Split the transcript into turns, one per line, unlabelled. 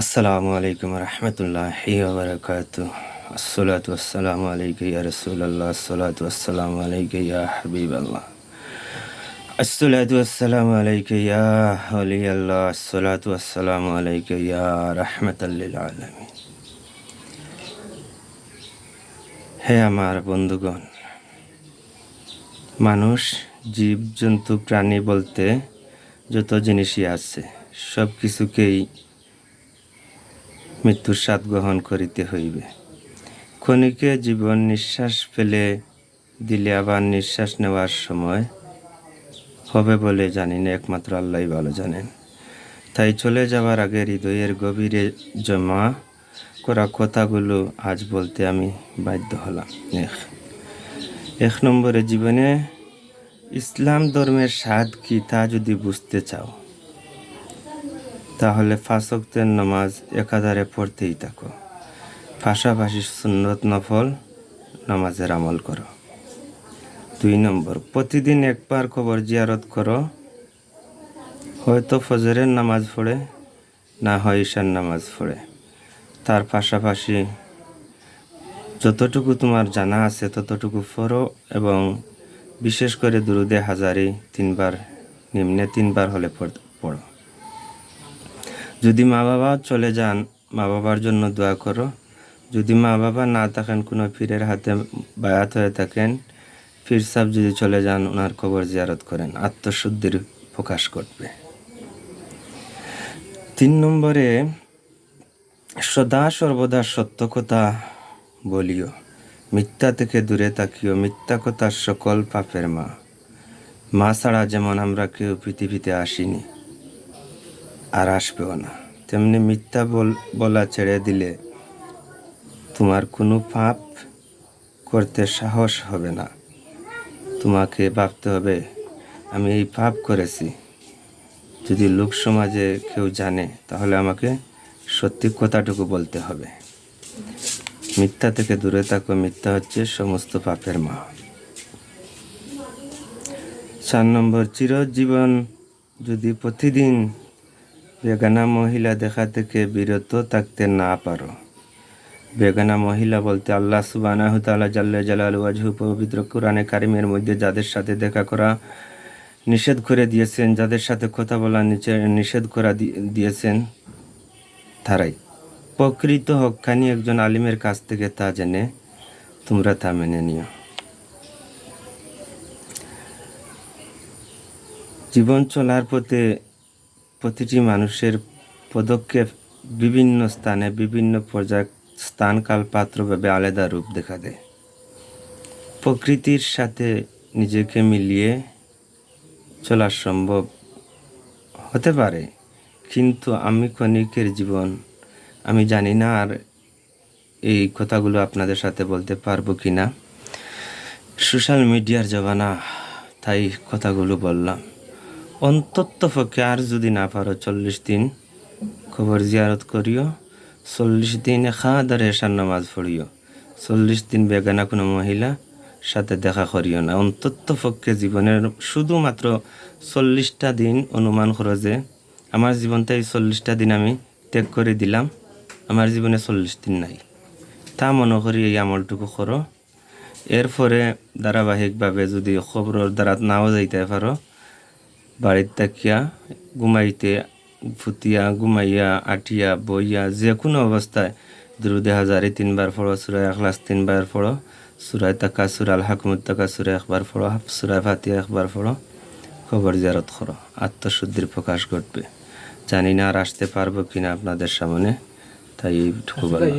আসসালামু আলাইকুম রহমতুল্লাহি ওয়া বারাকাতুহু। আসসালাতু ওয়াসসালামু আলাইকা ইয়া রাসূলুল্লাহ, আসসালাতু ওয়াসসালামু আলাইকা ইয়া হাবিবাল্লাহ, আসসালাতু ওয়াসসালামু আলাইকা ইয়া ওলিয়াল্লাহ, আসসালাতু ওয়াসসালামু আলাইকা ইয়া রাহমাতাল লিল আলামিন। হে আমার বন্ধুগণ, মানুষ, জীব জন্তু, প্রাণী বলতে যত জিনিসই আছে, সব কিছুকেই মৃত্যুর স্বাদ গ্রহণ করিতে হইবে। ক্ষণিকে জীবন নিঃশ্বাস ফেলে দিলে আবার নিঃশ্বাস নেওয়ার সময় হবে বলে জানি না, একমাত্র আল্লাহই ভালো জানেন। তাই চলে যাওয়ার আগে হৃদয়ের গভীরে জমা করা কথাগুলো আজ বলতে আমি বাধ্য হলাম। এক নম্বরে, জীবনে ইসলাম ধর্মের স্বাদ কি তা যদি বুঝতে চাও, তাহলে 5 ওয়াক্তের নামাজ একাধারে পড়তেই থাকো, পাশাপাশি সুন্নত নফল নামাজের আমল করো। 2 নম্বর, প্রতিদিন একবার কবর জিয়ারত করো, হয়তো ফজরের নামাজ পড়ে, না হয় ঈশার নামাজ পড়ে। তার পাশাপাশি যতটুকু তোমার জানা আছে ততটুকু পড়ো, এবং বিশেষ করে দুরুদে হাজারি 3 বার, নিম্নে 3 বার হলে পড়ো। যদি মা বাবা চলে যান, মা বাবার জন্য দোয়া করো। যদি মা বাবা না থাকেন, কোনো পীরের হাতে বায়াত হয়ে থাকেন, পীর সাহেব যদি চলে যান, ওনার কবর জিয়ারত করেন, আত্মশুদ্ধির প্রকাশ করবে। 3 নম্বরে, সদা সর্বদা সত্য কথা বলিও, মিথ্যা থেকে দূরে থাকিও। মিথ্যা কথা সকল পাপের মা। মা ছাড়া যেমন আমরা কেউ পৃথিবীতে আসিনি আর আসবেও না, তেমনি মিথ্যা বলা ছেড়ে দিলে তোমার কোনো পাপ করতে সাহস হবে না। তোমাকে ভাবতে হবে, আমি এই পাপ করেছি। যদি লোক সমাজে কেউ জানে, তাহলে আমাকে সত্যি কথাটুকু বলতে হবে। মিথ্যা থেকে দূরে থাকো, মিথ্যা হচ্ছে সমস্ত পাপের মা। 4 নম্বর, চিরজীবন যদি প্রতিদিন বেগানা মহিলা দেখা থেকে বিরত থাকতে না পারো। বেগানা মহিলা বলতে আল্লাহ সুবহানাহু তাআলা জাল্লা জালালুহু ওয়াজহু পবিত্র কোরআনে কারিমের মধ্যে যাদের সাথে দেখা করা নিষেধ করে দিয়েছেন, যাদের সাথে কথা বলা নিষেধ করা দিয়েছেন, তারাই। প্রকৃত হক্কানি একজন আলিমের কাছ থেকে তা জেনে তোমরা তা মেনে নিও। জীবন চলার পথে প্রতিটি মানুষের পদক্ষেপ বিভিন্ন স্থানে, বিভিন্ন পর্যায়ে, স্থান, কাল, পাত্র ভাবে আলাদা রূপ দেখা দেয়। প্রকৃতির সাথে নিজেকে মিলিয়ে চলা সম্ভব হতে পারে, কিন্তু আমি ক্ষণিকের জীবন, আমি জানি না আর এই কথাগুলো আপনাদের সাথে বলতে পারবো কি না। সোশ্যাল মিডিয়ার জমানা, তাই কথাগুলো বললাম। অন্তত পক্ষে আর যদি না পারো 40 দিন কবর জিয়ারত করিও, 40 দিন একাধারে এশার নামাজ পড়িও, 40 দিন বেগানা কোনো মহিলা সাথে দেখা করিও না। অন্তত পক্ষে জীবনের শুধুমাত্র 40টা দিন অনুমান করো যে আমার জীবনটা এই 40টা দিন আমি ত্যাগ করে দিলাম, আমার জীবনে 40 দিন নাই, তা মনে করি এই আমলটুকু করো। এরপরে ধারাবাহিকভাবে যদি খবরের দ্বারা নাও যাইতে পারো, বাড়ির থাকিয়া ঘুমাইতে ফুটিয়া, ঘুমাইয়া, আটিয়া, বইয়া, যে কোনো অবস্থায় দুরুদে হাজারি 3 বার পড়ো, সূরা ইখলাস 3 বার পড়ো, সূরা তাকাসুর, আল হাকুমুত তাকাসুর 1 বার পড়ো, সূরা ফাতিহা 1 বার পড়ো, কবর জিয়ারত করো, আত্মশুদ্ধির প্রকাশ ঘটবে। জানি না আর আসতে পারবো কিনা আপনাদের সামনে, তাই এইটুকু বললাম।